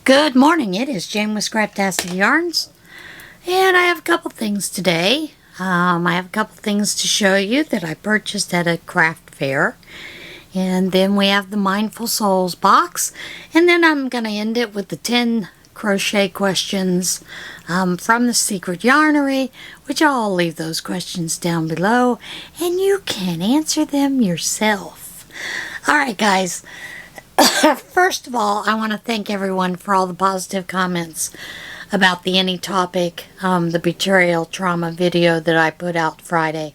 Good morning, it is Jane with Scraptastic Yarns, and I have a couple things today. I have a couple things to show you that I purchased at a craft fair, and then we have the Mindful Souls box, and then I'm going to end it with the 10 crochet questions from the secret Yarnery, which I'll leave those questions down below, and you can answer them yourself. Alright guys, first of all, I want to thank everyone for all the positive comments about the Any Topic, the betrayal trauma video that I put out Friday.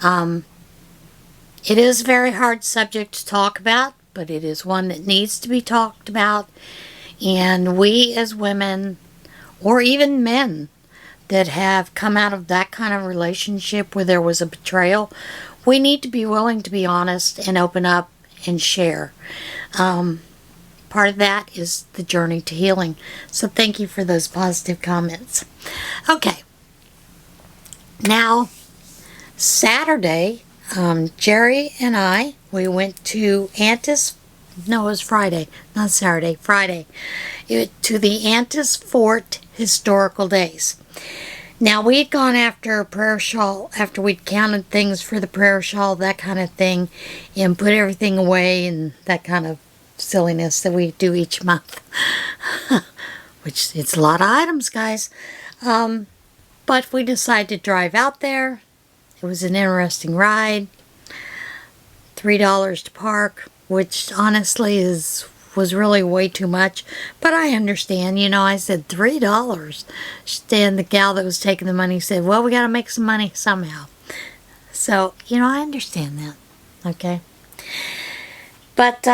It is a very hard subject to talk about, but it is one that needs to be talked about. And we as women, or even men that have come out of that kind of relationship where there was a betrayal, we need to be willing to be honest and open up and share. Part of that is the journey to healing. So thank you for those positive comments. Okay. Now, Saturday, Jerry and I, we went to no, it was Friday, not Saturday, Friday, to the Antis Fort Historical Days. Now, we had gone after a prayer shawl, after we'd counted things for the prayer shawl, that kind of thing, and put everything away and that kind of silliness that we do each month. Which, it's a lot of items, guys. But we decided to drive out there. It was an interesting ride. $3 to park, which honestly was really way too much, but I understand. You know, I said $3. And the gal that was taking the money said, well, we got to make some money somehow. So, you know, I understand that. Okay. But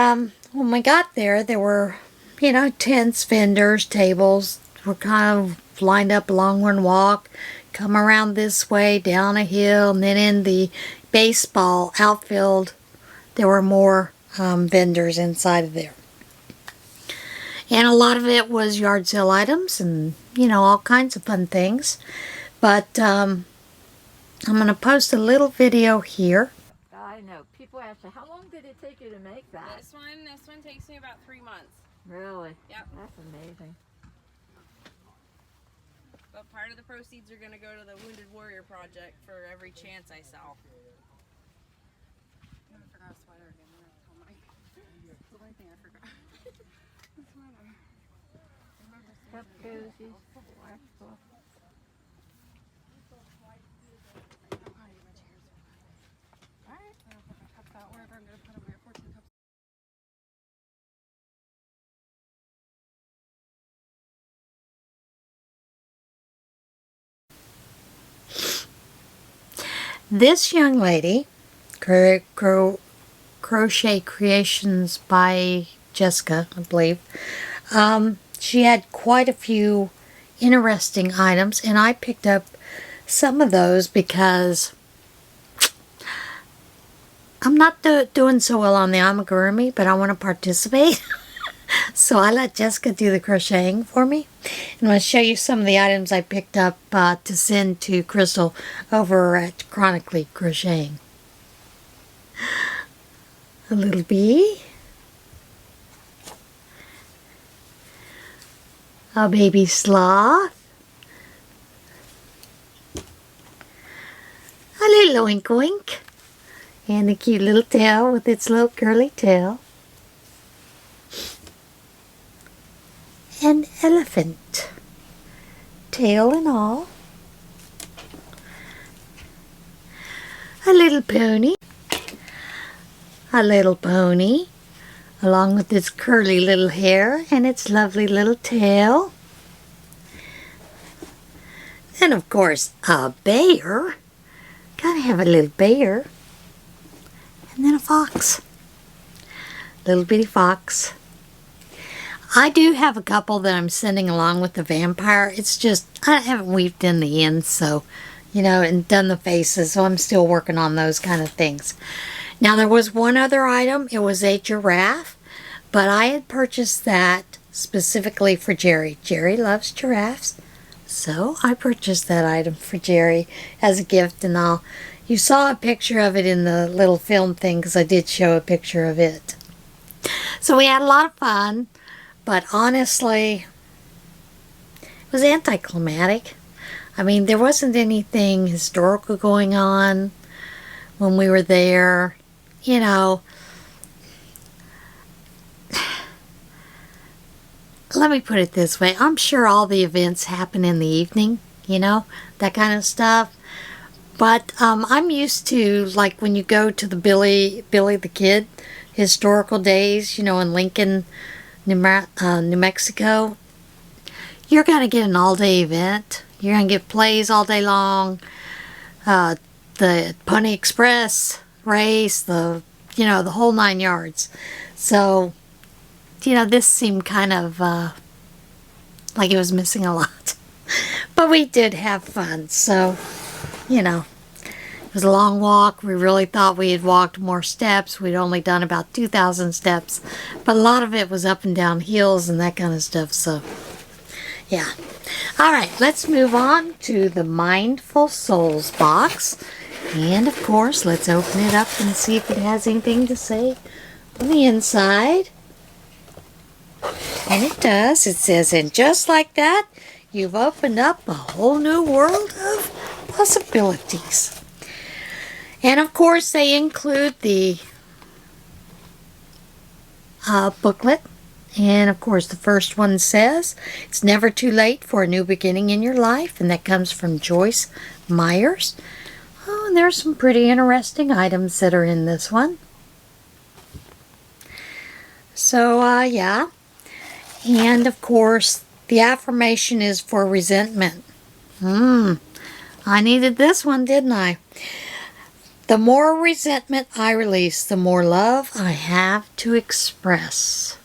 when we got there, there were, you know, tents, vendors, tables were kind of lined up along one walk, come around this way, down a hill, and then in the baseball outfield, there were more vendors inside of there. And a lot of it was yard sale items and, you know, all kinds of fun things. But I'm going to post a little video here. I know. People ask me, how long did it take you to make that? This one takes me about 3 months. Really? Yep. That's amazing. But part of the proceeds are going to go to the Wounded Warrior Project for every chance I sell. I forgot a sweater again. That's the only thing I forgot. The sweater. Cup cozies, washcloth. Alright, I'll put my cups out wherever I'm going to put them. I have 14 cups. This young lady, Crochet Creations by Jessica, I believe, she had quite a few interesting items, and I picked up some of those because I'm not doing so well on the amigurumi, but I want to participate. So I let Jessica do the crocheting for me. And I'm going to show you some of the items I picked up to send to Crystal over at Chronically Crocheting. A little bee. A baby sloth. A little oink oink. And a cute little tail with its little curly tail. An elephant. Tail and all. A little pony. A little pony, along with its curly little hair and its lovely little tail. Then, of course, a bear. Gotta have a little bear. And then a fox. Little bitty fox. I do have a couple that I'm sending along with the vampire. It's just, I haven't weaved in the ends, so, you know, and done the faces, so I'm still working on those kind of things. Now, there was one other item. It was a giraffe, but I had purchased that specifically for Jerry. Jerry loves giraffes, so I purchased that item for Jerry as a gift, and you saw a picture of it in the little film thing because I did show a picture of it. So we had a lot of fun. but honestly, it was anticlimactic. I mean, there wasn't anything historical going on when we were there. You know, let me put it this way. I'm sure all the events happen in the evening, you know, that kind of stuff. But I'm used to, like, when you go to the Billy the Kid historical days, you know, in Lincoln, New Mexico, you're going to get an all-day event. You're going to get plays all day long, the Pony Express race, the whole 9 yards. So, this seemed kind of like it was missing a lot. But we did have fun, so, it was a long walk. We really thought we had walked more steps. We'd only done about 2,000 steps, but a lot of it was up and down hills and that kind of stuff, so, yeah. All right, let's move on to the Mindful Souls box. And, of course, let's open it up and see if it has anything to say on the inside. And it does. It says, and just like that, you've opened up a whole new world of possibilities. And of course, they include the booklet. And of course, the first one says, it's never too late for a new beginning in your life. And that comes from Joyce Myers. Oh, and there's some pretty interesting items that are in this one. So, yeah. And of course, the affirmation is for resentment. I needed this one, didn't I? The more resentment I release, the more love I have to express.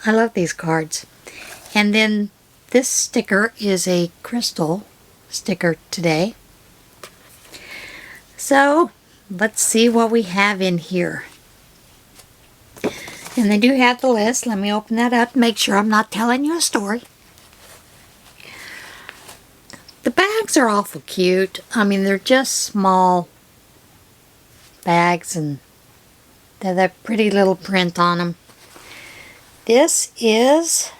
I love these cards. And then this sticker is a crystal sticker today. So, let's see what we have in here. And they do have the list. Let me open that up and make sure I'm not telling you a story. The bags are awful cute. I mean, they're just small bags and they have that pretty little print on them. This is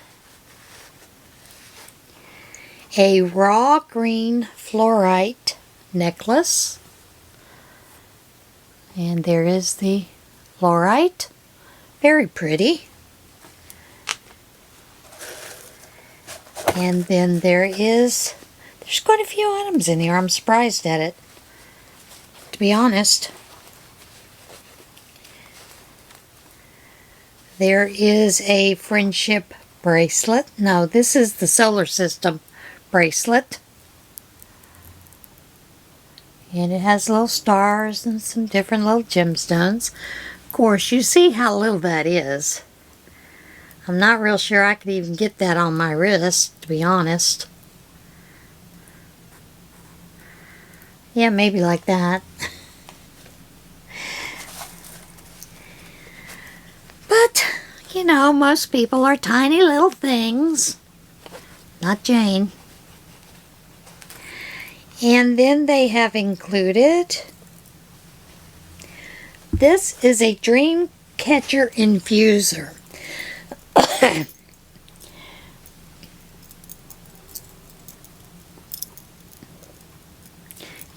a raw green fluorite necklace. And there is the fluorite. Very pretty. And then there's quite a few items in here. I'm surprised at it, to be honest. There is a friendship bracelet. No, this is the solar system bracelet. And it has little stars and some different little gemstones. Of course, you see how little that is. I'm not real sure I could even get that on my wrist, to be honest. Yeah, maybe like that. But, most people are tiny little things. Not Jane. And then they have included, this is a dream catcher infuser.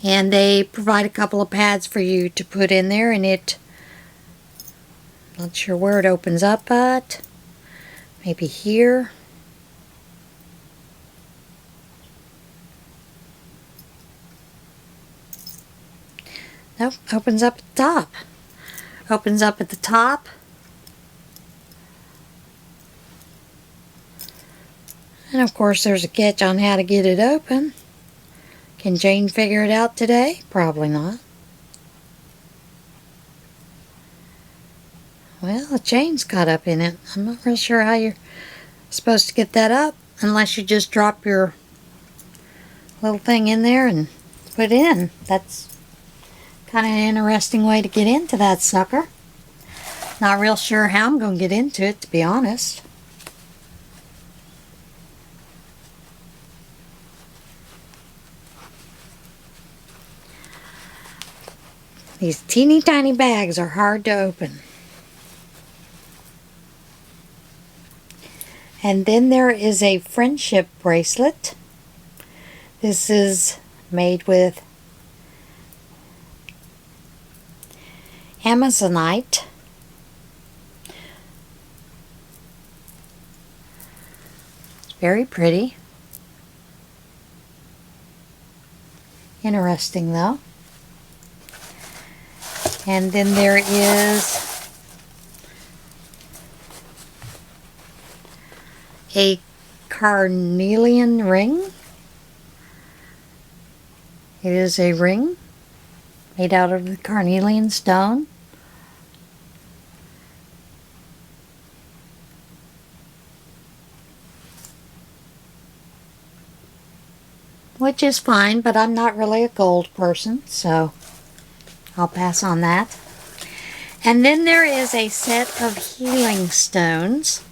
And they provide a couple of pads for you to put in there, and not sure where it opens up at. Maybe here. Nope, opens up at the top. Opens up at the top. And of course there's a catch on how to get it open. Can Jane figure it out today? Probably not. Well, the chain's caught up in it. I'm not real sure how you're supposed to get that up unless you just drop your little thing in there and put it in. That's kind of an interesting way to get into that sucker. Not real sure how I'm going to get into it, to be honest. These teeny tiny bags are hard to open. And then there is a friendship bracelet. This is made with Amazonite. It's very pretty. Interesting though. And then there is a carnelian ring. It is a ring made out of the carnelian stone. Which is fine, but I'm not really a gold person, so I'll pass on that. And then there is a set of healing stones.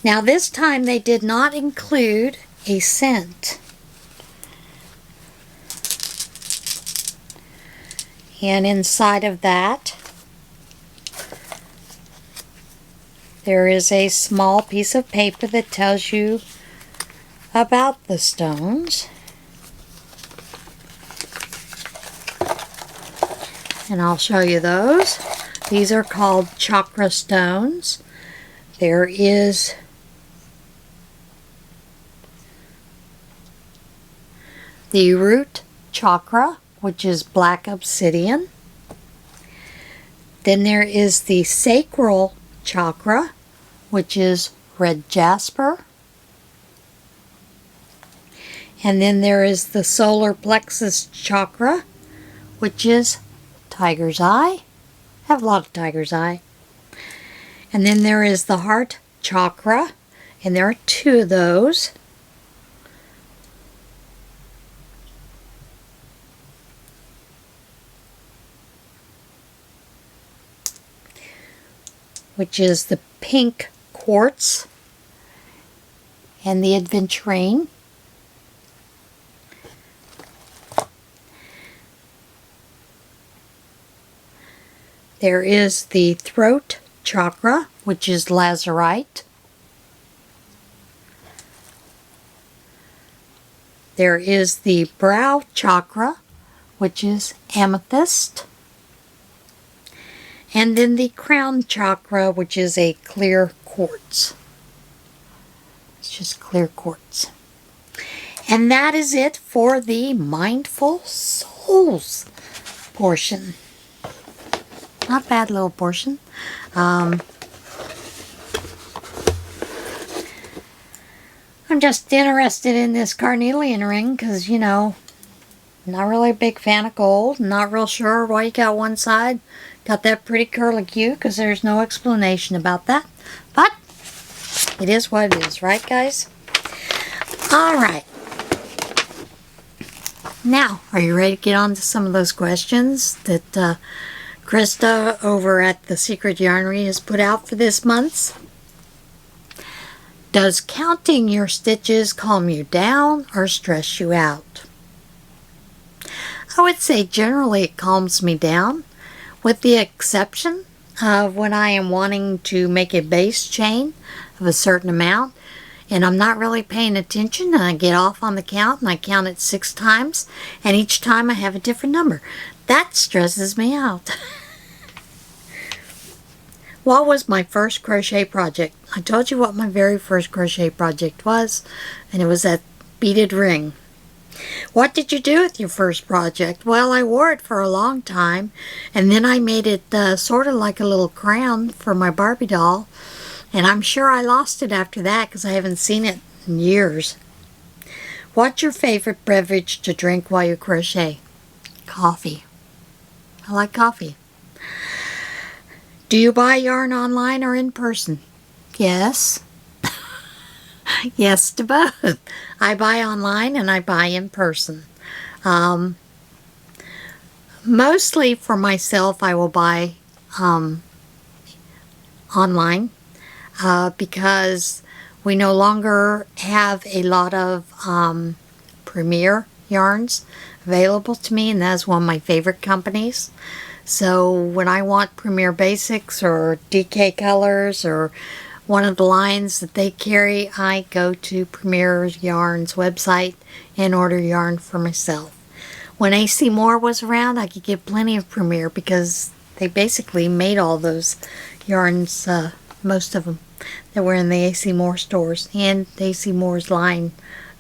Now this time they did not include a scent. And inside of that, there is a small piece of paper that tells you about the stones. And I'll show you those. These are called chakra stones. There is the root chakra, which is black obsidian. Then there is the sacral chakra, which is red jasper. And then there is the solar plexus chakra, which is tiger's eye. I have a lot of tiger's eye. And then there is the heart chakra, and there are two of those. Which is the pink quartz and the aventurine. There is the throat chakra, which is lazurite. There is the brow chakra, which is amethyst. And then the crown chakra, which is a clear quartz. It's just clear quartz. And that is it for the Mindful Souls portion. Not bad little portion. I'm just interested in this carnelian ring because, you know, not really a big fan of gold. Not real sure why you got one side. Got that pretty curlicue because there's no explanation about that. But it is what it is, right guys? Alright. Now, are you ready to get on to some of those questions that Krista over at the Secret Yarnery has put out for this month? Does counting your stitches calm you down or stress you out? I would say generally it calms me down, with the exception of when I am wanting to make a base chain of a certain amount and I'm not really paying attention and I get off on the count and I count it 6 times and each time I have a different number. That stresses me out. What was my first crochet project? I told you what my very first crochet project was, and it was that beaded ring. What did you do with your first project? Well, I wore it for a long time, and then I made it sort of like a little crown for my Barbie doll, and I'm sure I lost it after that because I haven't seen it in years. What's your favorite beverage to drink while you crochet? Coffee. I like coffee. Do you buy yarn online or in person? Yes. Yes to both. I buy online and I buy in person. Mostly for myself I will buy online because we no longer have a lot of Premier yarns available to me, and that's one of my favorite companies. So when I want Premier Basics or DK Colors or one of the lines that they carry, I go to Premier Yarn's website and order yarn for myself. When AC Moore was around, I could get plenty of Premier because they basically made all those yarns, most of them that were in the AC Moore stores and AC Moore's line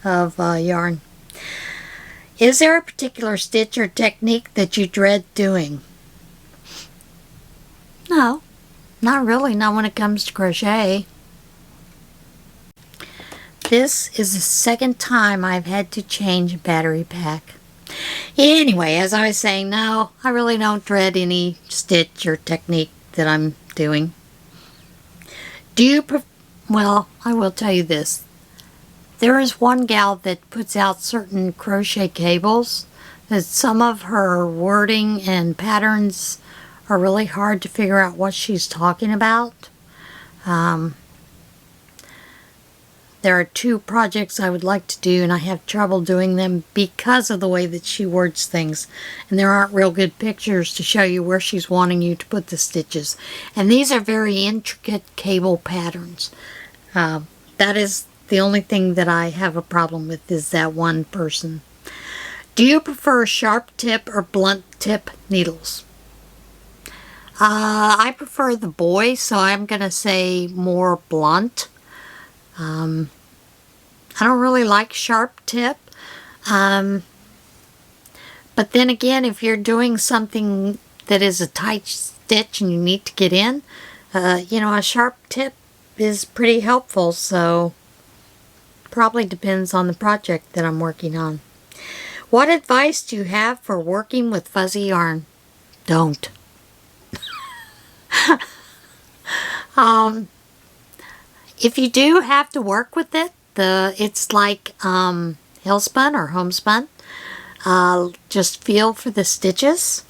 of yarn. Is there a particular stitch or technique that you dread doing? No, not really, not when it comes to crochet. This is the second time I've had to change a battery pack. Anyway, as I was saying, no, I really don't dread any stitch or technique that I'm doing. Do you well, I will tell you this. There is one gal that puts out certain crochet cables that some of her wording and patterns are really hard to figure out what she's talking about. There are 2 projects I would like to do, and I have trouble doing them because of the way that she words things. And there aren't real good pictures to show you where she's wanting you to put the stitches. And these are very intricate cable patterns. That is the only thing that I have a problem with, is that one person. Do you prefer sharp tip or blunt tip needles? I prefer the boy, so I'm going to say more blunt. I don't really like sharp tip. But then again, if you're doing something that is a tight stitch and you need to get in, you know, a sharp tip is pretty helpful. So probably depends on the project that I'm working on. What advice do you have for working with fuzzy yarn? Don't. If you do have to work with it, it's like Hillspun or Homespun. Just feel for the stitches.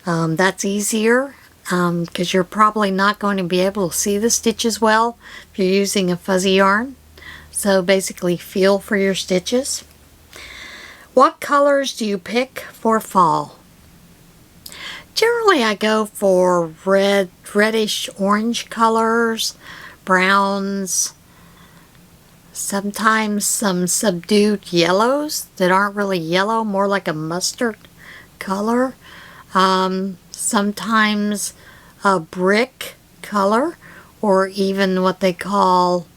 That's easier because you're probably not going to be able to see the stitches well if you're using a fuzzy yarn. So basically feel for your stitches. What colors do you pick for fall? Generally I go for reddish orange colors, browns, sometimes some subdued yellows that aren't really yellow, more like a mustard color. Sometimes a brick color, or even what they call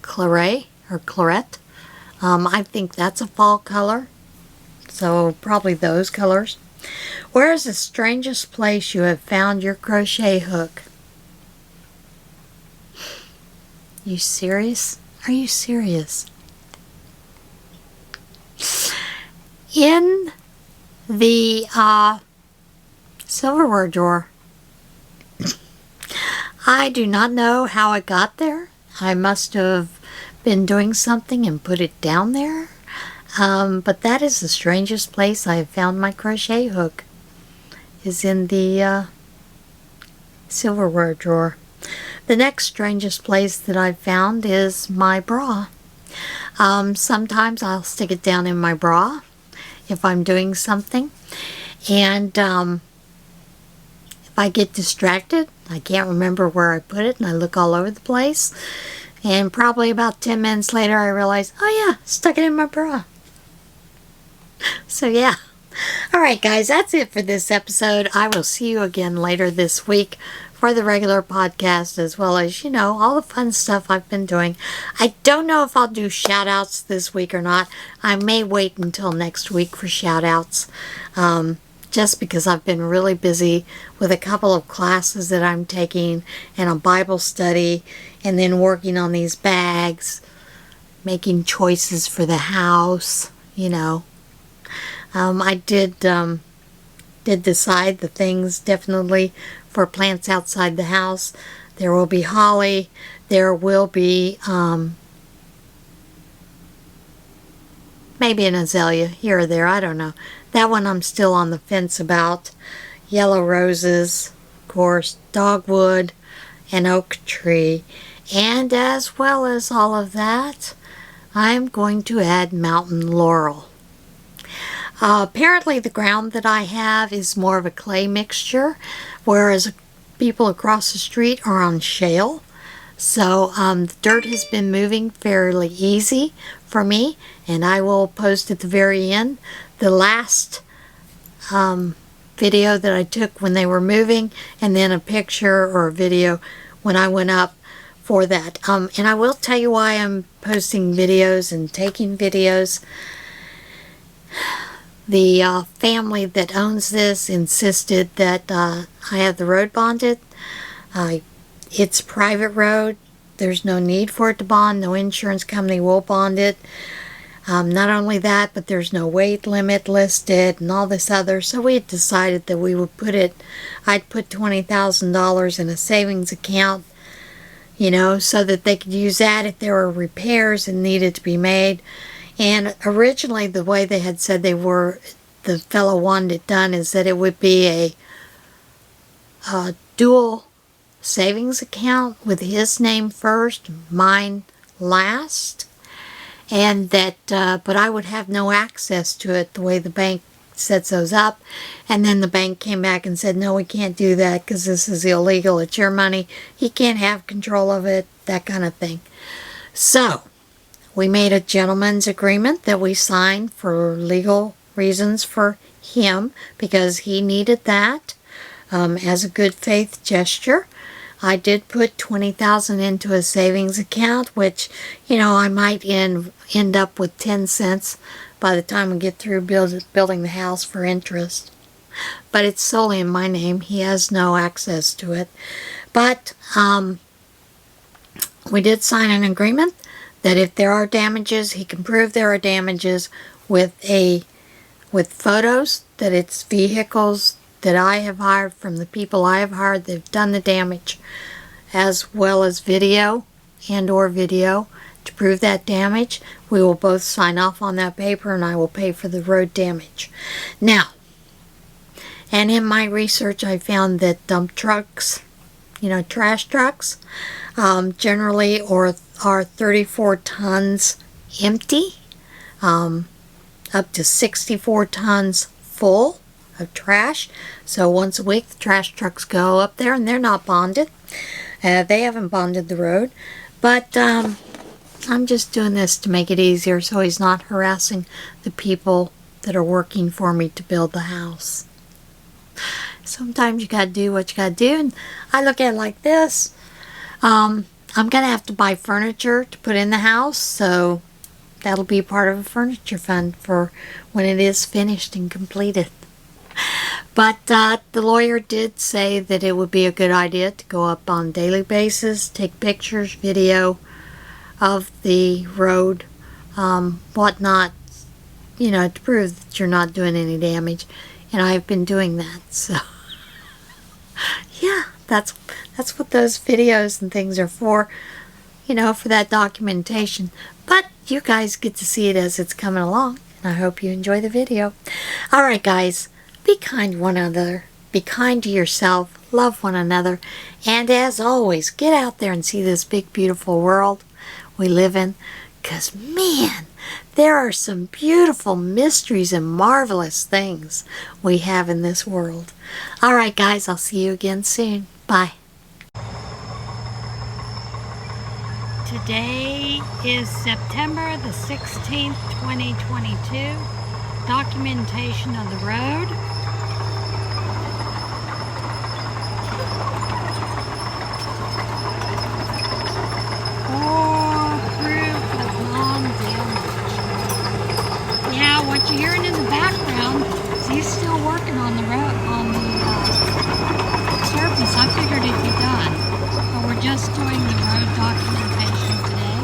claret or claret. I think that's a fall color, so probably those colors. Where is the strangest place you have found your crochet hook? You serious? Are you serious? In the silverware drawer. I do not know how it got there. I must have been doing something and put it down there. But that is the strangest place I have found my crochet hook, is in the silverware drawer. The next strangest place that I've found is my bra. Sometimes I'll stick it down in my bra if I'm doing something. And if I get distracted, I can't remember where I put it and I look all over the place. And probably about 10 minutes later I realize, oh yeah, stuck it in my bra. So yeah. Alright guys, that's it for this episode. I will see you again later this week for the regular podcast, as well as, you know, all the fun stuff I've been doing. I don't know if I'll do shout outs this week or not. I may wait until next week for shout outs. Just because I've been really busy with a couple of classes that I'm taking and a Bible study, and then working on these bags, making choices for the house, you know. I did decide the things definitely for plants outside the house. There will be holly. There will be maybe an azalea here or there. I don't know. That one I'm still on the fence about. Yellow roses, of course, dogwood, and oak tree. And as well as all of that, I'm going to add mountain laurel. Apparently the ground that I have is more of a clay mixture, whereas people across the street are on shale. So the dirt has been moving fairly easy for me, and I will post at the very end the last video that I took when they were moving, and then a picture or a video when I went up for that. And I will tell you why I'm posting videos and taking videos. The family that owns this insisted that I have the road bonded. It's a private road. There's no need for it to bond. No insurance company will bond it. Not only that, but there's no weight limit listed and all this other. So we had decided that we would I'd put $20,000 in a savings account, you know, so that they could use that if there were repairs and needed to be made. And originally the way they had said the fellow wanted it done is that it would be a dual savings account with his name first, mine last, and that but I would have no access to it the way the bank sets those up. And then the bank came back and said, no, we can't do that because this is illegal. It's your money. He can't have control of it, that kind of thing. So we made a gentleman's agreement that we signed for legal reasons for him, because he needed that as a good faith gesture. I did put $20,000 into a savings account, which, you know, I might end up with 10 cents by the time we get through building the house for interest. But it's solely in my name. He has no access to it. But we did sign an agreement that if there are damages, he can prove there are damages with photos, that it's vehicles that I have hired from the people I have hired that have done the damage, as well as video or video to prove that damage. We will both sign off on that paper, and I will pay for the road damage. Now, and in my research I found that dump trucks, you know, trash trucks, generally are 34 tons empty, up to 64 tons full of trash. So once a week the trash trucks go up there, and they're not bonded. They haven't bonded the road, but I'm just doing this to make it easier so he's not harassing the people that are working for me to build the house. Sometimes you gotta do what you gotta do, and I look at it like this. I'm gonna have to buy furniture to put in the house, so that'll be part of a furniture fund for when it is finished and completed. But the lawyer did say that it would be a good idea to go up on a daily basis, take pictures, video of the road, whatnot, you know, to prove that you're not doing any damage. And I've been doing that, so yeah, that's what those videos and things are for, you know, for that documentation. But you guys get to see it as it's coming along, and I hope you enjoy the video. Alright guys, be kind to one another, be kind to yourself, love one another, and as always, get out there and see this big beautiful world we live in, because man, there are some beautiful mysteries and marvelous things we have in this world. Alright guys, I'll see you again soon. Bye. Today is September the 16th, 2022. Documentation of the road. Or proof of non-damage. Yeah, what you're hearing in the background is he's still working on the road, on the surface. I figured it'd be done. But we're just doing the road documentation today.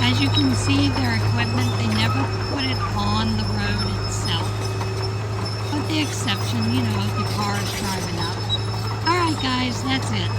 As you can see, their equipment, they never put it on the road itself. With the exception, you know, the cars driving up. Alright guys, that's it.